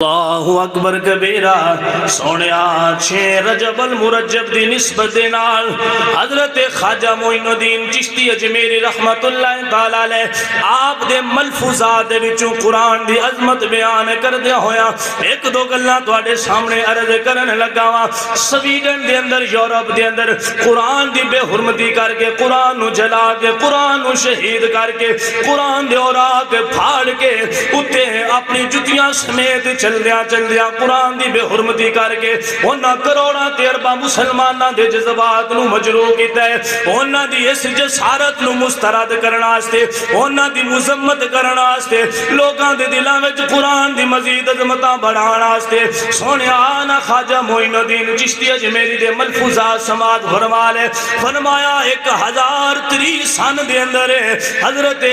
اللہ اکبر کبیرہ سونیا 6 رجب المرجب دی نسبت دے نال حضرت خواجہ معین الدین چشتی اجمیری رحمت اللہ تعالیٰ علیہ آپ دے ملفوظات دے وچوں قرآن دی عظمت بیان کر دیا ہویا ایک دو گلاں تواڈے سامنے عرض کرن لگا وا۔ سویڈن دے اندر، یورپ دے اندر قرآن دی بے حرمتی کر کے، قرآن نو جلا کے، قرآن نو شہید کر کے، قرآن دے اوراق پھاڑ کے اتے اپنی جتیاں سمیت چل دیا قرآن دی بے حرمتی کر کے انہاں کروڑاں تیربا مسلماناں دے جذبات نو مجروح کیتا ہے، انہاں دی اس جسارت نو مسترد کرنا واسطے، انہاں دی مذمت کرنا واسطے، لوگاں دے دلاں وچ قرآن دی مزید عظمتاں بڑھانا واسطے سونیا آنا خواجہ معین الدین چشتی اجمیری دے ملفوظات سماعت فرما لے۔ فرمایا 1030 سن دے اندر حضرت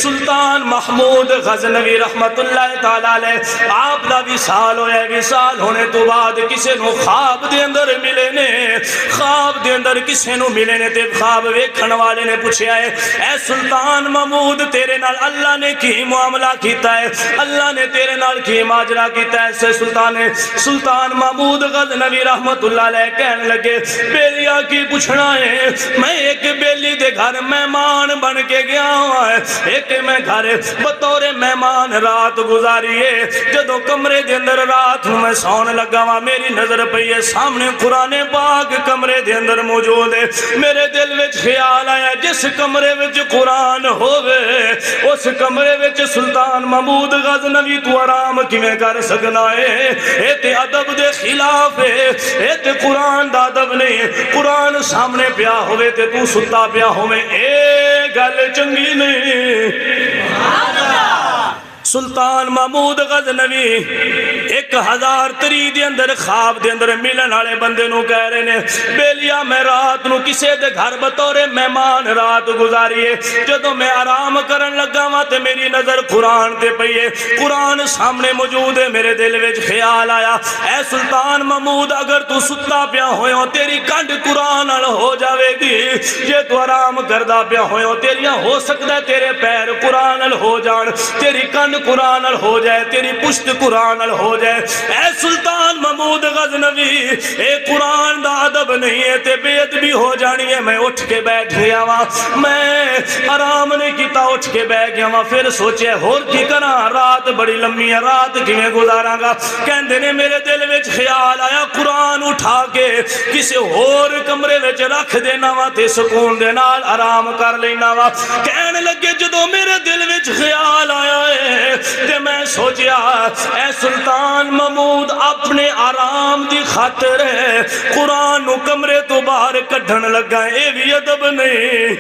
سلطان محمود غزنوی رحمت اللہ تعالیٰ علیہ آپ دا وصال ہویا، وصال ہونے تو بعد کسے نو خواب دے اندر ملے نے، خواب دے اندر کسے نو ملے نے تے خواب ویکھن والے نے پوچھیا ہے اے سلطان محمود تیرے نال اللہ نے کی معاملہ کیتا ہے، اللہ نے تیرے نال کی ماجرا کیتا ہے؟ سے سلطان محمود غزنوی رحمت اللہ علیہ کہنے لگے بیلیا کی پوچھنا ہے، میں ایک بیلی دے گھر مہمان بن کے گیا ہوا ہے، ایک میں گھر بطور مہمان رات گزاری ہے، جدو کمرے دے اندر رات ہوں میں سون لگا ہوا، میری نظر پئی ہے سامنے قرآن پاک کمرے دے اندر موجود ہے، میرے دل وچ خیال آیا جس کمرے وچ قرآن ہووے اس کمرے وچ سلطان محمود غزنوی تو آرام کیویں کر سکنا ہے؟ اے تے ادب دے خلاف ہے، اے تے قرآن دا ادب نہیں، قرآن سامنے پیا ہوئے تے تو ستا پیا ہوئے، اے گل چنگی نہیں۔ سلطان محمود غزنوی 1030 دے اندر خواب دے اندر ملن والے بندے نو کہہ رہے نے بیلیا میں رات نو کسے دے گھر بطور مہمان رات گزاری ہے، جدو میں آرام کرن لگا وا تے میری نظر قرآن تے پئی ہے، قرآن سامنے موجود ہے، میرے دل وچ خیال آیا اے سلطان محمود اگر تو ستا پیا ہویا تیری کنڈ قرآن نال ہو جاوے گی، جے تو آرام کردا پیا ہویا تیریاں ہو سکدا ہے تیرے پیر قرآن نال ہو جان، تیری کنڈ قرآن نال ہو جائے، تیری پشت قرآن نال ہو جائے۔ اے سلطان محمود غزنوی اے قرآن دا ادب نہیں ہے تے بے ادبی ہو جانی ہے۔ میں اٹھ کے بیٹھ گیا وا، میں آرام نہیں کیتا، اٹھ کے بیٹھ گیا وا، پھر سوچے ہور کی کراں، رات بڑی لمبی ہے، رات کیویں گزاراں گا؟ کہندے نے میرے دل وچ خیال آیا قرآن اٹھا کے کسے ہور کمرے وچ رکھ دینا وا تے سکون دے نال آرام کر لینا وا۔ کہن لگے جدوں میرے دل وچ خیال آیا ہے تے میں سوچیا اے سلطان محمود اپنے آرام دی خاطر قرآن نو کمرے تو باہر کڈھن لگا، اے بھی ادب نہیں۔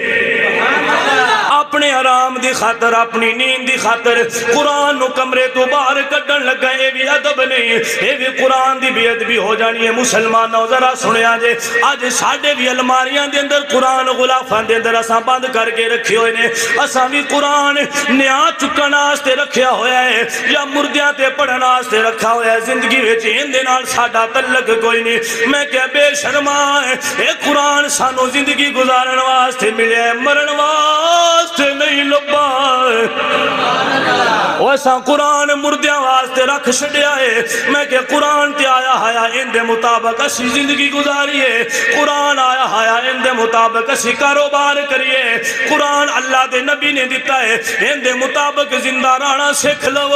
اپنے آرام دی خاطر، اپنی نیند دی خاطر قرآن نو کمرے تو باہر کڈھن لگا، اے بھی ادب نہیں، اے بھی قرآن دی بے ادبی ہو جانی ہے۔ مسلمانوں ذرا سنیا جے اج ساڈے بھی الماریاں دے اندر قرآن غلافاں دے اندر اساں بند کر کے رکھے ہوئے نے، اساں بھی قرآن نیا چکن واسطے رکھیا ہویا ہے یا مردیاں تے پڑھن واسطے رکھا ہویا ہے، زندگی وچ اندے نال ساڈا تعلق کوئی نہیں۔ میں کہ بے شرما ہے، اے قرآن سانو زندگی گزارن واسطے ملیا ہے، مرن واسطے نہیں لبا ہے۔ ویسا قرآن مردیاں واسطے رکھ چھڈیا ہے، میں کہ قرآن تے آیا ہایا اندے مطابق اسی زندگی گزاریے، قرآن آیا ہایا اندے مطابق اسی کاروبار کریے، قرآن اللہ دے نبی نے دیتا ہے اندے مطابق زندہ رہنا سکھ لو،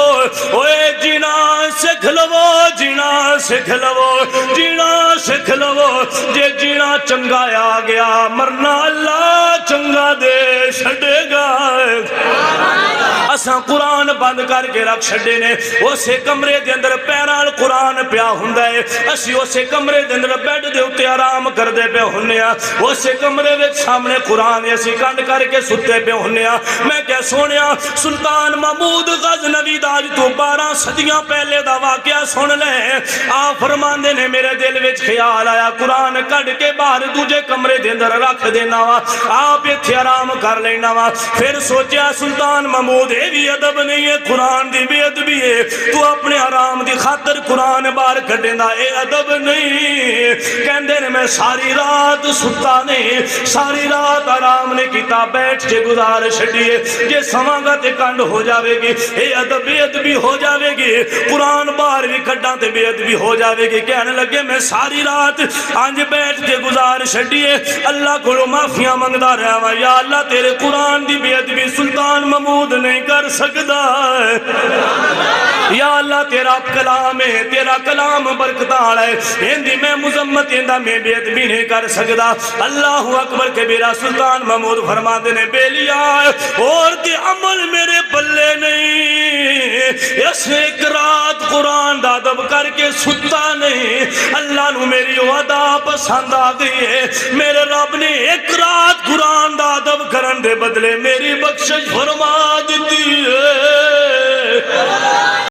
اوے جینا سکھ لو، جینا سکھ لو، جینا سکھ لو، جے جینا چنگا آ گیا مرنا اللہ چنگا دے چھڑے گا۔ اساں قرآن بند کر کے رکھ چھڈے نے، اسے کمرے دے اندر پیران قرآن پیا ہوندا ہے، اسی اسے کمرے دے اندر بیڈ دے اوتے آرام کردے پے ہونے ہاں، اسے کمرے وچ سامنے قرآن اسی کنڈ کر کے ستے پے ہونے ہاں۔ میں کہ سونیا سلطان محمود غزنوی دا اج تو 12 صدیاں پہلے دا واقعہ سن لے، آپ فرماندے نے میرے دل وچ خیال آیا قرآن کڈ کے باہر دوجے کمرے دے اندر رکھ دینا وا، آپ ایتھے آرام کر لینا وا۔ پھر سوچیا سلطان محمود یہ بھی ادب نہیں ہے، قرآن دی بے ادبی ہے، تو اپنے حرام دی خاطر قرآن باہر کڈیندا، اے ادب نہیں۔ کہندے نے میں ساری رات ستا نہیں، ساری رات آرام نے کیتا، بیٹھ کے گزار چھڈیے، جے سواں گا تے کنڈ ہو جاوے گی، اے ادب بے ادبی ہو جاوے گی، قرآن باہر بھی کڈاں تے بے ادبی ہو جاوے گی۔ کہنے لگے میں ساری رات آنج بیٹھ کے گزار چھڈیے، اللہ کو معافیاں منگدا رہا وا، یا اللہ تیرے قرآن دی بے ادبی سلطان محمود نہیں کر سکدا، یا اللہ تیرا کلام ہے، تیرا کلام برکتاں والا ہے، ہندی میں مذمت ہندا میں بے ادبی نہیں کر سکدا۔ اللہ اکبر کبیرہ سلطان محمود فرماتے نے بیلیا اور دی عمل میرے بلے نہیں، اس ایک رات قرآن دا ادب کر کے ستا نہیں، اللہ نو میری وعدہ پسند آ گئی ہے، میرے رب نے ایک رات قرآن دا ادب کرن دے بدلے میری بخشش فرما دیتی ہے۔